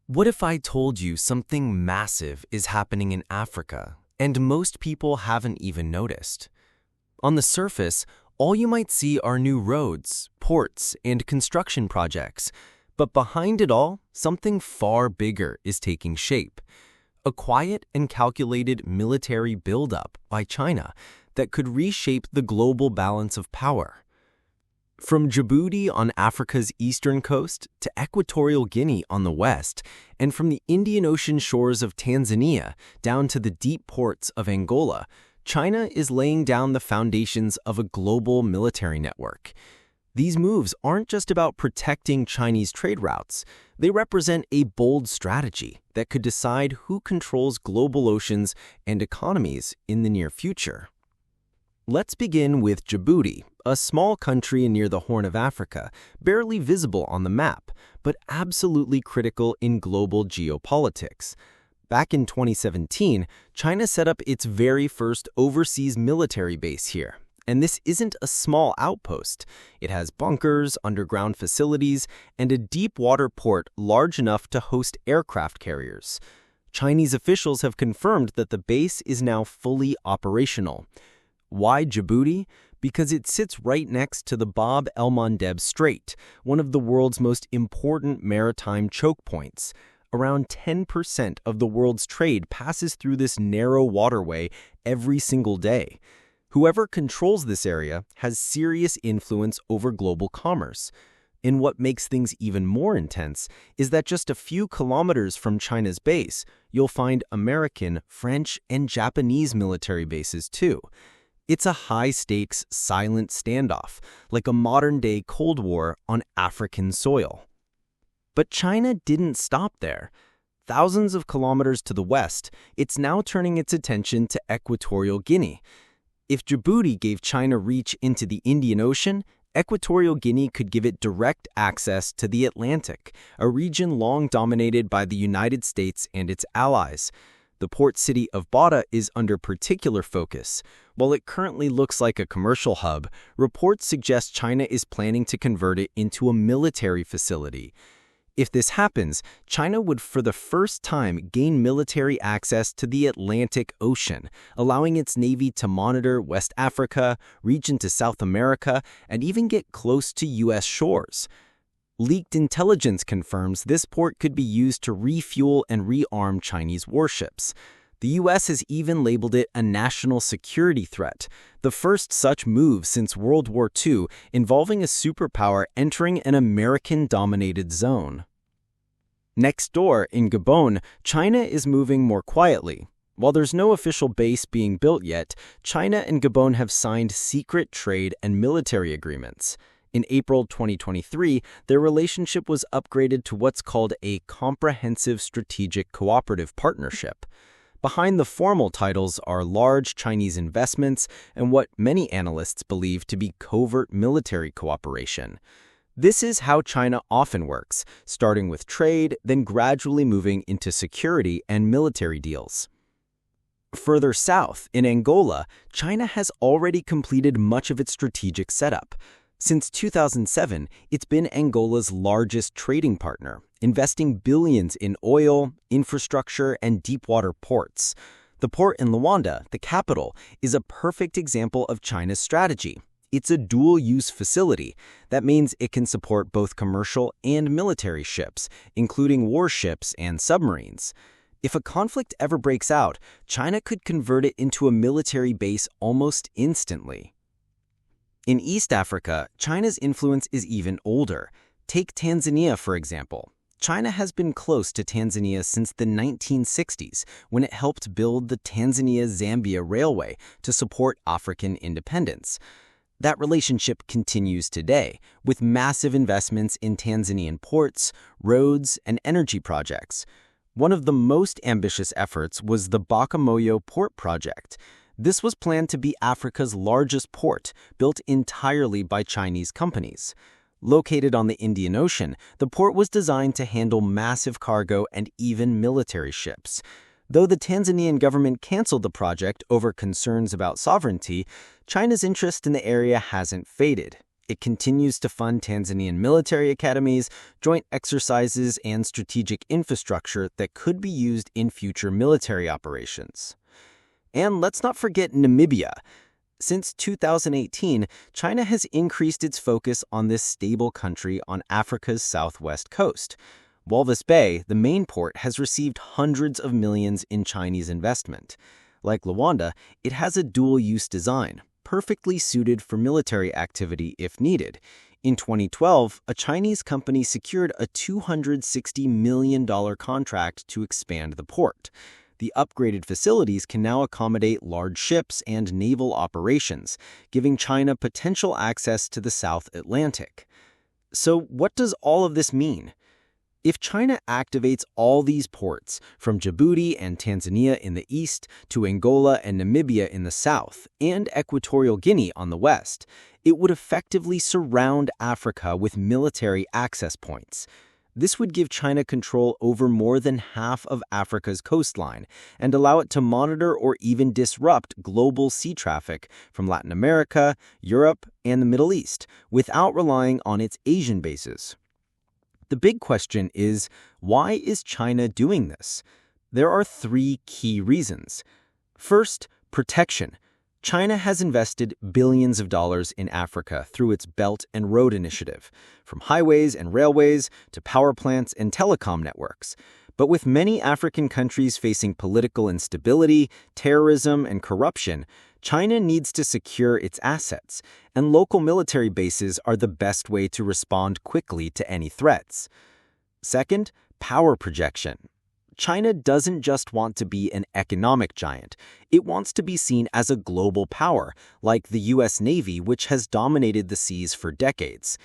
What if I told you something massive is happening in Africa, and most people haven't even noticed? On the surface, all you might see are new roads, ports, and construction projects. But behind it all, something far bigger is taking shape. A quiet and calculated military buildup by China that could reshape the global balance of power. From Djibouti on Africa's eastern coast to Equatorial Guinea on the west, and from the Indian Ocean shores of Tanzania down to the deep ports of Angola, China is laying down the foundations of a global military network. These moves aren't just about protecting Chinese trade routes. They represent a bold strategy that could decide who controls global oceans and economies in the near future. Let's begin with Djibouti, a small country near the Horn of Africa, barely visible on the map, but absolutely critical in global geopolitics. Back in 2017, China set up its very first overseas military base here. And this isn't a small outpost. It has bunkers, underground facilities, and a deep water port large enough to host aircraft carriers. Chinese officials have confirmed that the base is now fully operational. Why Djibouti? Because it sits right next to the Bab el-Mandeb Strait, one of the world's most important maritime choke points. Around 10% of the world's trade passes through this narrow waterway every single day. Whoever controls this area has serious influence over global commerce. And what makes things even more intense is that just a few kilometers from China's base, you'll find American, French, and Japanese military bases too. It's a high-stakes, silent standoff, like a modern-day Cold War on African soil. But China didn't stop there. Thousands of kilometers to the west, it's now turning its attention to Equatorial Guinea. If Djibouti gave China reach into the Indian Ocean, Equatorial Guinea could give it direct access to the Atlantic, a region long dominated by the United States and its allies. The port city of Bata is under particular focus. While it currently looks like a commercial hub, reports suggest China is planning to convert it into a military facility. If this happens, China would for the first time gain military access to the Atlantic Ocean, allowing its navy to monitor West Africa, reach into South America, and even get close to U.S. shores. Leaked intelligence confirms this port could be used to refuel and rearm Chinese warships. The U.S. has even labeled it a national security threat, the first such move since World War II involving a superpower entering an American-dominated zone. Next door, in Gabon, China is moving more quietly. While there's no official base being built yet, China and Gabon have signed secret trade and military agreements. In April 2023, their relationship was upgraded to what's called a Comprehensive Strategic Cooperative Partnership. Behind the formal titles are large Chinese investments and what many analysts believe to be covert military cooperation. This is how China often works, starting with trade, then gradually moving into security and military deals. Further south, in Angola, China has already completed much of its strategic setup. Since 2007, it's been Angola's largest trading partner, investing billions in oil, infrastructure, and deep-water ports. The port in Luanda, the capital, is a perfect example of China's strategy. It's a dual-use facility. That means it can support both commercial and military ships, including warships and submarines. If a conflict ever breaks out, China could convert it into a military base almost instantly. In East Africa, China's influence is even older. Take Tanzania, for example. China has been close to Tanzania since the 1960s, when it helped build the Tanzania-Zambia Railway to support African independence. That relationship continues today, with massive investments in Tanzanian ports, roads, and energy projects. One of the most ambitious efforts was the Bagamoyo Port Project. This was planned to be Africa's largest port, built entirely by Chinese companies. Located on the Indian Ocean, the port was designed to handle massive cargo and even military ships. Though the Tanzanian government canceled the project over concerns about sovereignty, China's interest in the area hasn't faded. It continues to fund Tanzanian military academies, joint exercises, and strategic infrastructure that could be used in future military operations. And let's not forget Namibia. Since 2018, China has increased its focus on this stable country on Africa's southwest coast. Walvis Bay, the main port, has received hundreds of millions in Chinese investment. Like Luanda, it has a dual-use design, perfectly suited for military activity if needed. In 2012, a Chinese company secured a $260 million contract to expand the port. The upgraded facilities can now accommodate large ships and naval operations, giving China potential access to the South Atlantic. So what does all of this mean? If China activates all these ports, from Djibouti and Tanzania in the east to Angola and Namibia in the south, and Equatorial Guinea on the west, it would effectively surround Africa with military access points. This would give China control over more than half of Africa's coastline and allow it to monitor or even disrupt global sea traffic from Latin America, Europe, and the Middle East without relying on its Asian bases. The big question is, why is China doing this? There are three key reasons. First, protection. China has invested billions of dollars in Africa through its Belt and Road Initiative, from highways and railways to power plants and telecom networks. But with many African countries facing political instability, terrorism, and corruption, China needs to secure its assets, and local military bases are the best way to respond quickly to any threats. Second, power projection. China doesn't just want to be an economic giant. It wants to be seen as a global power, like the U.S. Navy, which has dominated the seas for decades.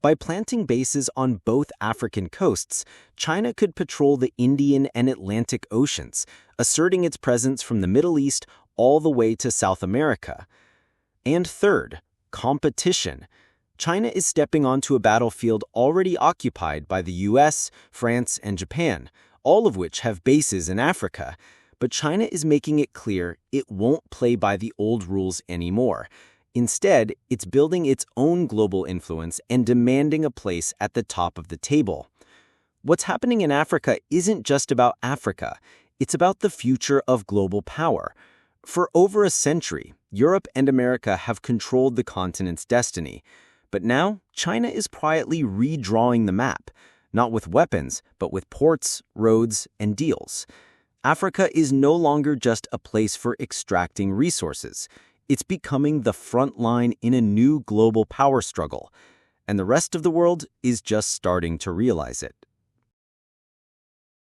By planting bases on both African coasts, China could patrol the Indian and Atlantic Oceans, asserting its presence from the Middle East all the way to South America. And third, competition. China is stepping onto a battlefield already occupied by the US, France, and Japan, all of which have bases in Africa. But China is making it clear it won't play by the old rules anymore. Instead, it's building its own global influence and demanding a place at the top of the table. What's happening in Africa isn't just about Africa. It's about the future of global power. For over a century, Europe and America have controlled the continent's destiny. But now, China is quietly redrawing the map, not with weapons, but with ports, roads, and deals. Africa is no longer just a place for extracting resources. It's becoming the front line in a new global power struggle, and the rest of the world is just starting to realize it.